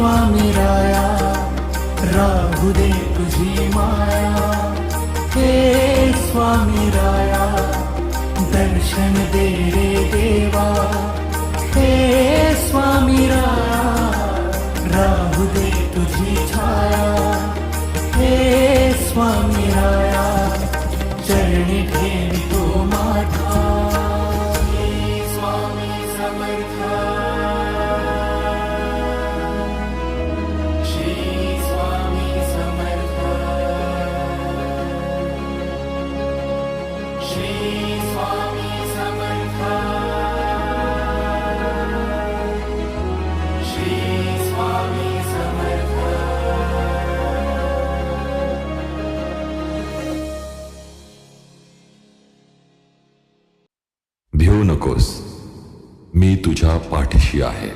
स्वामी राया राहू दे तुझी माया, हे स्वामी राया दर्शन दे रे देवा, हे स्वामी राया राहू दे तुझी छाया, हे स्वामी राया चरणी ठेवितो माथा, हे स्वामी समर्थ, श्री स्वामी समर्थ, श्री स्वामी समर्थ, श्री स्वामी समर्थ. भिवू नकोस, मी तुझ्या पाठीशी आहे.